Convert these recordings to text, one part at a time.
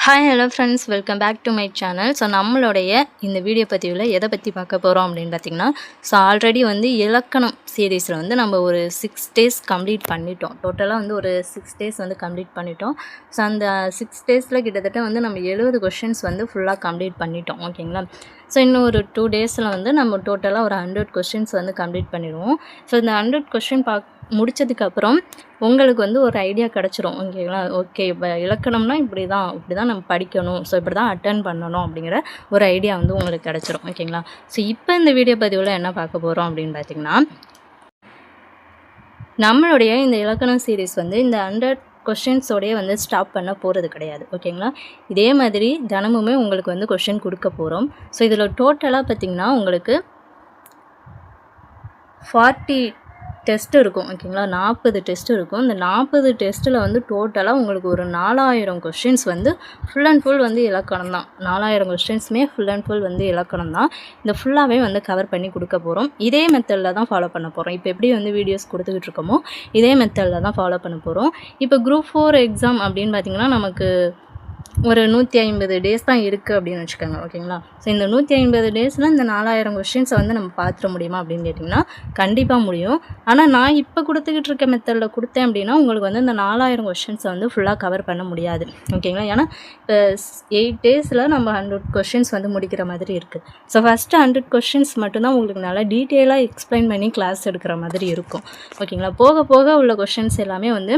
Hi hello friends, welcome back to my channel. So நம்மளுடைய இந்த video பதிவில் எதை பற்றி பார்க்க போகிறோம் அப்படின்னு பார்த்திங்கன்னா, ஸோ ஆல்ரெடி வந்து இலக்கணம் சீரீஸில் வந்து நம்ம ஒரு 6 days கம்ப்ளீட் பண்ணிட்டோம். டோட்டலாக வந்து ஒரு 6 days வந்து கம்ப்ளீட் பண்ணிட்டோம். ஸோ அந்த 6 daysல கிட்டத்தட்ட வந்து நம்ம 70 கொஷின்ஸ் வந்து ஃபுல்லாக கம்ப்ளீட் பண்ணிட்டோம். ஓகேங்களா? ஸோ இன்னும் ஒரு 2 daysல வந்து நம்ம டோட்டலாக ஒரு 100 கொஷின்ஸ் வந்து கம்ப்ளீட் பண்ணிடுவோம். ஸோ இந்த 100 கொஷின் முடித்ததுக்கப்புறம் உங்களுக்கு வந்து ஒரு ஐடியா கிடச்சிரும். ஓகேங்களா? ஓகே, இப்போ இலக்கணம்னா இப்படி தான் நம்ம படிக்கணும், ஸோ இப்படி தான் அட்டன் பண்ணணும் அப்படிங்கிற ஒரு ஐடியா வந்து உங்களுக்கு கிடச்சிரும். ஓகேங்களா? ஸோ இப்போ இந்த வீடியோ பதிவில் என்ன பார்க்க போகிறோம் அப்படின்னு பார்த்திங்கன்னா, நம்மளுடைய இந்த இலக்கணம் சீரீஸ் வந்து இந்த 100 கொஷின்ஸோடையே வந்து ஸ்டாப் பண்ண போகிறது கிடையாது. ஓகேங்களா? இதே மாதிரி தினமுமே உங்களுக்கு வந்து கொஷின் கொடுக்க போகிறோம். ஸோ இதில் டோட்டலாக பார்த்திங்கன்னா உங்களுக்கு 40 டெஸ்ட் இருக்கும். ஓகேங்களா? 40 டெஸ்ட் இருக்கும். இந்த 40 டெஸ்ட்டில் வந்து டோட்டலாக உங்களுக்கு ஒரு 4000 கொஷின்ஸ் வந்து ஃபுல் அண்ட் ஃபுல் வந்து இலக்கணம் தான். 4000 கொஷின்ஸுமே ஃபுல் அண்ட் ஃபுல் வந்து இலக்கணம் தான். இந்த ஃபுல்லாகவே வந்து கவர் பண்ணி கொடுக்க போகிறோம். இதே மெத்தடில் தான் ஃபாலோ பண்ண போகிறோம். இப்போ எப்படி வந்து வீடியோஸ் கொடுத்துக்கிட்டு இருக்கோமோ இதே மெத்தடில் தான் ஃபாலோ பண்ண போகிறோம். இப்போ குரூப் 4 எக்ஸாம் அப்படின்னு பார்த்திங்கன்னா நமக்கு ஒரு 150 டேஸ் தான் இருக்குது அப்படின்னு வச்சுக்கோங்க. ஓகேங்களா? ஸோ இந்த 150 டேஸில் இந்த 4000 கொஷின்ஸை வந்து நம்ம பார்த்துட முடியுமா அப்படின்னு கேட்டிங்கன்னா கண்டிப்பாக முடியும். ஆனால் நான் இப்போ கொடுத்துக்கிட்டு இருக்க மெத்தடில் கொடுத்தேன் அப்படின்னா உங்களுக்கு வந்து இந்த 4000 கொஷின்ஸை வந்து ஃபுல்லாக கவர் பண்ண முடியாது. ஓகேங்களா? ஏன்னா இப்போ 8 டேஸில் நம்ம 100 கொஷின்ஸ் வந்து முடிக்கிற மாதிரி இருக்குது. ஸோ ஃபஸ்ட்டு 100 கொஷின்ஸ் மட்டும்தான் உங்களுக்கு நல்லா டீட்டெயிலாக எக்ஸ்பிளைன் பண்ணி கிளாஸ் எடுக்கிற மாதிரி இருக்கும். ஓகேங்களா? போக போக உள்ள கொஷின்ஸ் எல்லாமே வந்து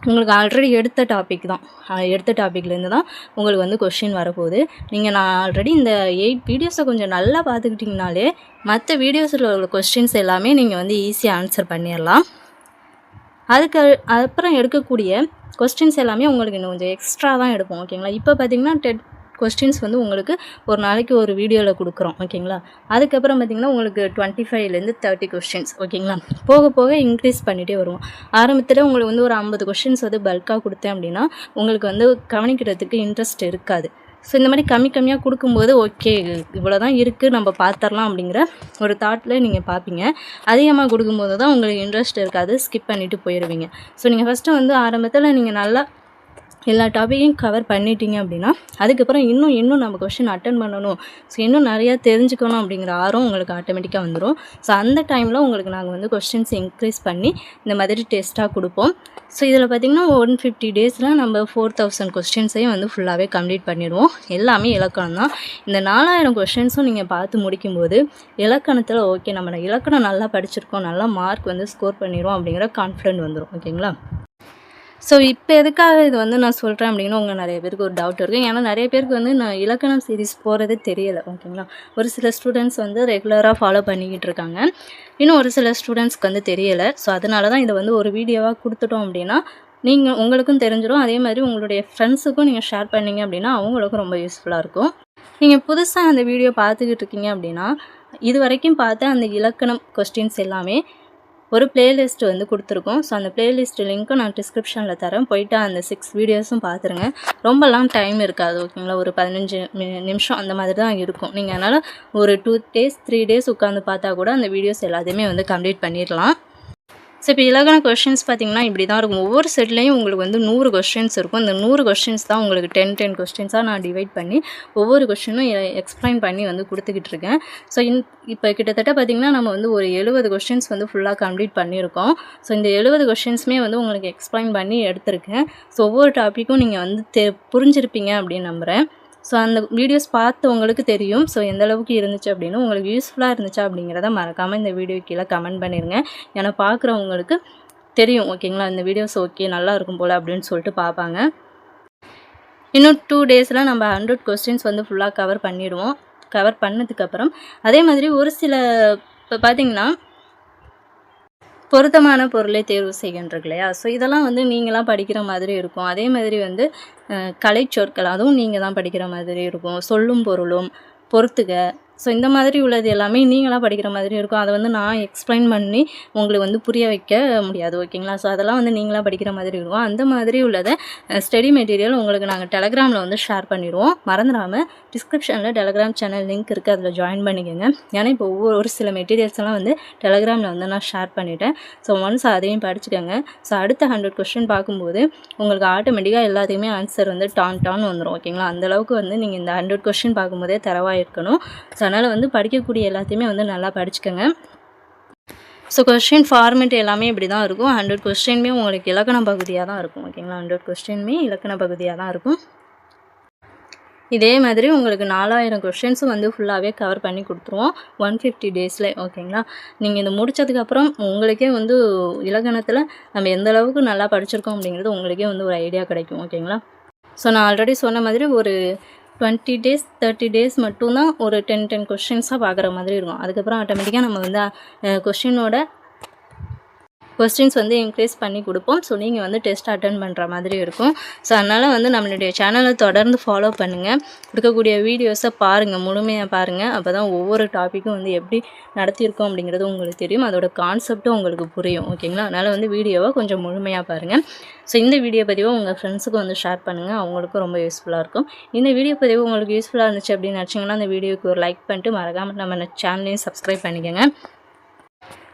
உங்களுக்கு ஆல்ரெடி எடுத்த டாபிக் தான். எடுத்த டாப்பிக்லேருந்து தான் உங்களுக்கு வந்து கொஷின் வரப்போகுது. நான் ஆல்ரெடி இந்த 8 வீடியோஸை கொஞ்சம் நல்லா பார்த்துக்கிட்டிங்கனாலே மற்ற வீடியோஸில் உள்ள கொஸ்டின்ஸ் எல்லாமே நீங்கள் வந்து ஈஸியாக ஆன்சர் பண்ணிடலாம். அப்புறம் எடுக்கக்கூடிய கொஸ்டின்ஸ் எல்லாமே உங்களுக்கு இன்னும் கொஞ்சம் எக்ஸ்ட்ரா தான் எடுப்போம். ஓகேங்களா? இப்போ பார்த்திங்கன்னா 10 கொஸ்டின்ஸ் வந்து உங்களுக்கு ஒரு நாளைக்கு ஒரு வீடியோவில் கொடுக்குறோம். ஓகேங்களா? அதுக்கப்புறம் பார்த்திங்கன்னா உங்களுக்கு 25லேருந்து 30 கொஸ்டின்ஸ். ஓகேங்களா? போக போக இன்க்ரீஸ் பண்ணிகிட்டே வருவோம். ஆரம்பத்தில் உங்களுக்கு வந்து ஒரு 50 கொஸ்டின்ஸ் வந்து பல்காக கொடுத்தேன் அப்படின்னா உங்களுக்கு வந்து கவனிக்கிறதுக்கு இன்ட்ரெஸ்ட் இருக்காது. ஸோ இந்த மாதிரி கம்மியாக கொடுக்கும்போது ஓகே இவ்வளோ தான் இருக்குது நம்ம பார்த்துடலாம் அப்படிங்கிற ஒரு தாட்டில் நீங்கள் பார்ப்பீங்க. அதிகமாக கொடுக்கும்போது தான் உங்களுக்கு இன்ட்ரெஸ்ட் இருக்காது, ஸ்கிப் பண்ணிவிட்டு போயிடுவீங்க. ஸோ நீங்கள் ஃபஸ்ட்டு வந்து ஆரம்பத்தில் நீங்கள் நல்லா எல்லா டாப்பிக்கையும் கவர் பண்ணிட்டீங்க அப்படின்னா அதுக்கப்புறம் இன்னும் நம்ம கொஷின் அட்டன் பண்ணணும், ஸோ இன்னும் நிறையா தெரிஞ்சுக்கணும் அப்படிங்கிற ஆர்வம் உங்களுக்கு ஆட்டோமேட்டிக்காக வந்துடும். ஸோ அந்த டைமில் உங்களுக்கு நாங்கள் வந்து கொஸ்டின்ஸ் இன்க்ரீஸ் பண்ணி இந்த மாதிரி டெஸ்ட்டாக கொடுப்போம். ஸோ இதில் பார்த்திங்கன்னா 150 டேஸில் நம்ம 4000 கொஸ்டின்ஸையும் வந்து ஃபுல்லாகவே கம்ப்ளீட் பண்ணிடுவோம். எல்லாமே இலக்கணம் தான். இந்த 4000 கொஸ்டின்ஸும் நீங்கள் பார்த்து முடிக்கும்போது இலக்கணத்தில் ஓகே நம்ம இலக்கணம் நல்லா படிச்சிருக்கோம், நல்லா மார்க் வந்து ஸ்கோர் பண்ணிடுவோம் அப்படிங்கிற கான்ஃபிடென்ட் வந்துடும். ஓகேங்களா? ஸோ இப்போ எதுக்காக இது வந்து நான் சொல்கிறேன் அப்படின்னா உங்கள் நிறைய பேருக்கு ஒரு டவுட் இருக்குது. ஏன்னா நிறைய பேருக்கு வந்து நான் இலக்கணம் சீரீஸ் போகிறதே தெரியலை. ஓகேங்களா? ஒரு சில ஸ்டூடெண்ட்ஸ் வந்து ரெகுலராக ஃபாலோ பண்ணிக்கிட்டு இருக்காங்க, இன்னும் ஒரு சில ஸ்டூடெண்ட்ஸ்க்கு வந்து தெரியலை. ஸோ அதனால தான் இதை வந்து ஒரு வீடியோவாக கொடுத்துட்டோம் அப்படின்னா உங்களுக்கும் தெரிஞ்சிடும். அதே மாதிரி உங்களுடைய ஃப்ரெண்ட்ஸுக்கும் நீங்கள் ஷேர் பண்ணிங்க அப்படின்னா அவங்களுக்கும் ரொம்ப யூஸ்ஃபுல்லாக இருக்கும். நீங்கள் புதுசாக அந்த வீடியோ பார்த்துக்கிட்டு இருக்கீங்க அப்படின்னா இது வரைக்கும் பார்த்த அந்த இலக்கணம் கொஸ்டின்ஸ் எல்லாமே ஒரு பிளேலிஸ்ட் வந்து கொடுத்துருக்கோம். ஸோ அந்த பிளேலிஸ்ட் லிங்க்கும் நான் டிஸ்கிரிப்ஷனில் தரேன், போயிட்டு அந்த 6 வீடியோஸும் பார்த்துருங்க. ரொம்பலாம் டைம் இருக்காது. ஓகேங்களா? ஒரு 15 நிமிஷம் அந்த மாதிரி தான் இருக்கும். நீங்கள் அதனால் ஒரு 2 days 3 days உட்காந்து பார்த்தா கூட அந்த வீடியோஸ் எல்லாத்தையுமே வந்து கம்ப்ளீட் பண்ணிடலாம். ஸோ இப்போ இலக்கண கொஷின்ஸ் பார்த்திங்கன்னா இப்படி தான் இருக்கும். ஒவ்வொரு செட்லேயும் உங்களுக்கு வந்து 100 கொஷின்ஸ் இருக்கும். இந்த 100 கொஷின்ஸ் தான் உங்களுக்கு 10 கொஸ்டின்ஸாக நான் டிவைட் பண்ணி ஒவ்வொரு கொஷினும் எக்ஸ்பிளைன் பண்ணி வந்து கொடுத்துக்கிட்டு இருக்கேன். ஸோ இப்போ கிட்டத்தட்ட பார்த்திங்கன்னா நம்ம வந்து ஒரு 70 கொஷின்ஸ் வந்து ஃபுல்லாக கம்ப்ளீட் பண்ணியிருக்கோம். ஸோ இந்த 70 கொஷின்ஸுமே வந்து உங்களுக்கு எக்ஸ்பிளைன் பண்ணி எடுத்திருக்கேன். ஸோ ஒவ்வொரு டாப்பிக்கும் நீங்கள் வந்து புரிஞ்சிருப்பீங்க அப்படின்னு நம்புகிறேன். ஸோ அந்த வீடியோஸ் பார்த்தவங்களுக்கு தெரியும் ஸோ எந்த அளவுக்கு இருந்துச்சு அப்படின்னு. உங்களுக்கு யூஸ்ஃபுல்லாக இருந்துச்சா அப்படிங்கிறத மறக்காமல் இந்த வீடியோ கீழே கமெண்ட் பண்ணிடுங்க. ஏன்னா பார்க்குறவங்களுக்கு தெரியும். ஓகேங்களா? இந்த வீடியோஸ் ஓகே நல்லா இருக்கும் போல் அப்படின்னு சொல்லிட்டு பார்ப்பாங்க. இன்னும் 2 daysல நம்ம 100 கொஸ்டின்ஸ் வந்து ஃபுல்லாக கவர் பண்ணிடுவோம். கவர் பண்ணதுக்கப்புறம் அதே மாதிரி ஒரு சில இப்போ பார்த்திங்கன்னா பொருத்தமான பொருளை தேர்வு செய்கின்றது இல்லையா? ஸோ இதெல்லாம் வந்து நீங்களாம் படிக்கிற மாதிரி இருக்கும். அதே மாதிரி வந்து கலைச்சொற்கள் அதுவும் நீங்கள் தான் படிக்கிற மாதிரி இருக்கும். சொல்லும் பொருளும் பொறுத்துக, ஸோ இந்த மாதிரி உள்ளது எல்லாமே நீங்களாக படிக்கிற மாதிரி இருக்கும். அதை வந்து நான் எக்ஸ்பிளைன் பண்ணி உங்களுக்கு வந்து புரிய வைக்க முடியாது. ஓகேங்களா? ஸோ அதெல்லாம் வந்து நீங்களாக படிக்கிற மாதிரி இருக்கும். அந்த மாதிரி உள்ளதை ஸ்டடி மெட்டீரியல் உங்களுக்கு நாங்கள் டெலகிராமில் வந்து ஷேர் பண்ணிடுவோம். மறந்துடாமல் டிஸ்கிரிப்ஷனில் டெலகிராம் சேனல் லிங்க் இருக்குது, அதில் ஜாயின் பண்ணிக்கோங்க. ஏன்னா இப்போ ஒரு சில மெட்டீரியல்ஸ் எல்லாம் வந்து டெலகிராமில் வந்து நான் ஷேர் பண்ணிட்டேன். ஸோ ஒன்ஸ் அதையும் படிச்சுக்கோங்க. ஸோ அடுத்த 100 கொஸ்டின் பார்க்கும்போது உங்களுக்கு ஆட்டோமேட்டிக்காக எல்லாத்தையுமே ஆன்சர் வந்து டான் வந்துடும். ஓகேங்களா? அந்தளவுக்கு வந்து நீங்கள் இந்த 100 கொஸ்டின் பார்க்கும்போதே தரவாக இருக்கணும். ஸோ அதனால் வந்து படிக்கக்கூடிய எல்லாத்தையுமே வந்து நல்லா படிச்சுக்கோங்க. ஸோ கொஸ்டின் ஃபார்மேட் எல்லாமே இப்படி தான் இருக்கும். 100 கொஸ்டினுமே உங்களுக்கு இலக்கண பகுதியாக தான் இருக்கும். ஓகேங்களா? 100 கொஸ்டினுமே இலக்கண பகுதியாக தான் இருக்கும். இதே மாதிரி உங்களுக்கு 4000 கொஸ்டின்ஸும் வந்து ஃபுல்லாகவே கவர் பண்ணி கொடுத்துருவோம் 150 டேஸில். ஓகேங்களா? நீங்கள் இதை முடித்ததுக்கப்புறம் உங்களுக்கே வந்து இலக்கணத்தில் நம்ம எந்த அளவுக்கு நல்லா படிச்சிருக்கோம் அப்படிங்கிறது உங்களுக்கே வந்து ஒரு ஐடியா கிடைக்கும். ஓகேங்களா? ஸோ நான் ஆல்ரெடி சொன்ன மாதிரி ஒரு 20 டேஸ் 30 டேஸ் மட்டும்தான் ஒரு 10 கொஸ்டின்ஸாக பார்க்குற மாதிரி இருக்கும். அதுக்கப்புறம் ஆட்டோமேட்டிக்காக நம்ம வந்து கொஸ்டின்ஸ் வந்து இன்க்ரீஸ் பண்ணி கொடுப்போம். ஸோ நீங்கள் வந்து டெஸ்ட் அட்டன் பண்ணுற மாதிரி இருக்கும். ஸோ அதனால் வந்து நம்மளுடைய சேனலை தொடர்ந்து ஃபாலோ பண்ணுங்கள். கொடுக்கக்கூடிய வீடியோஸை பாருங்கள், முழுமையாக பாருங்கள். அப்போ தான் ஒவ்வொரு டாப்பிக்கும் வந்து எப்படி நடத்தியிருக்கோம் அப்படிங்கிறது உங்களுக்கு தெரியும், அதோட கான்செப்ட்டும் உங்களுக்கு புரியும். ஓகேங்களா? அதனால் வந்து வீடியோவை கொஞ்சம் முழுமையாக பாருங்கள். ஸோ இந்த வீடியோ பதிவை உங்கள் ஃப்ரெண்ட்ஸுக்கு வந்து ஷேர் பண்ணுங்கள், அவங்களுக்கும் ரொம்ப யூஸ்ஃபுல்லாக இருக்கும். இந்த வீடியோ பதிவு உங்களுக்கு யூஸ்ஃபுல்லாக இருந்துச்சு அப்படின்னு நினச்சிங்கன்னா அந்த வீடியோக்கு ஒரு லைக் பண்ணிட்டு மறக்காமல் நம்ம சேனலையும் சப்ஸ்கிரைப் பண்ணிக்கோங்க.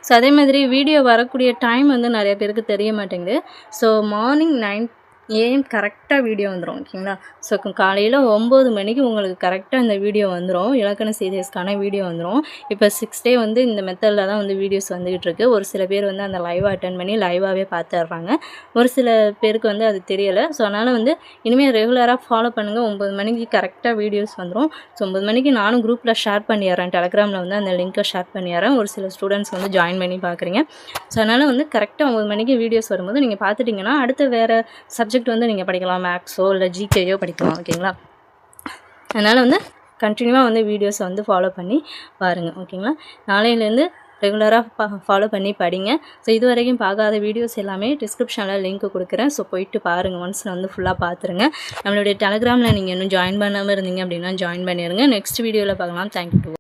ஸோ அதே மாதிரி வீடியோ வரக்கூடிய டைம் வந்து நிறைய பேருக்கு தெரிய மாட்டேங்குது. ஸோ மார்னிங் 9 AM கரெக்டாக வீடியோ வந்துடும். ஓகேங்களா? ஸோ காலையில் 9 மணிக்கு உங்களுக்கு கரெக்டாக இந்த வீடியோ வந்துடும். இலக்கண சீரியஸ்க்கான வீடியோ வந்துடும். இப்போ 6 டே வந்து இந்த மெத்தடில் தான் வந்து வீடியோஸ் வந்துகிட்டு இருக்குது. ஒரு சில பேர் வந்து அந்த லைவாக அட்டன் பண்ணி லைவாகவே பார்த்துட்றாங்க. ஒரு சில பேருக்கு வந்து அது தெரியலை. ஸோ அதனால் வந்து இனிமேல் ரெகுலராக ஃபாலோ பண்ணுங்கள். 9 மணிக்கு கரெக்டாக வீடியோஸ் வந்துடும். ஸோ 9 மணிக்கு நானும் குரூப்பில் ஷேர் பண்ணிடுறேன், டெலகிராமில் வந்து அந்த லிங்க்கை ஷேர் பண்ணிடுறேன். ஒரு சில ஸ்டூடெண்ட்ஸ் வந்து ஜாயின் பண்ணி பார்க்குறீங்க. ஸோ அதனால் வந்து கரெக்டாக 9 மணிக்கு வீடியோஸ் வரும்போது நீங்கள் பார்த்துட்டிங்கன்னா அடுத்து வேறு சப்ஜெக்ட் வந்து நீங்கள் படிக்கலாம், மேக்ஸோ இல்லை ஜிகேயோ படிக்கலாம். ஓகேங்களா? அதனால் வந்து கண்டினியூவாக வந்து வீடியோஸை வந்து ஃபாலோ பண்ணி பாருங்கள். ஓகேங்களா? நாளையிலேருந்து ரெகுலராக ஃபாலோ பண்ணி படிங்க. ஸோ இது வரைக்கும் பார்க்காத வீடியோஸ் எல்லாமே டிஸ்கிரிப்ஷனில் லிங்க் கொடுக்குறேன். ஸோ போயிட்டு பாருங்கள், ஒன்ஸ் வந்து ஃபுல்லாக பார்த்துருங்க. நம்மளுடைய டெலகிராமில் நீங்கள் இன்னும் ஜாயின் பண்ணாமல் இருந்தீங்க அப்படின்னா ஜாயின் பண்ணிடுங்க. நெக்ஸ்ட் வீடியோவில் பார்க்கலாம். Thank you to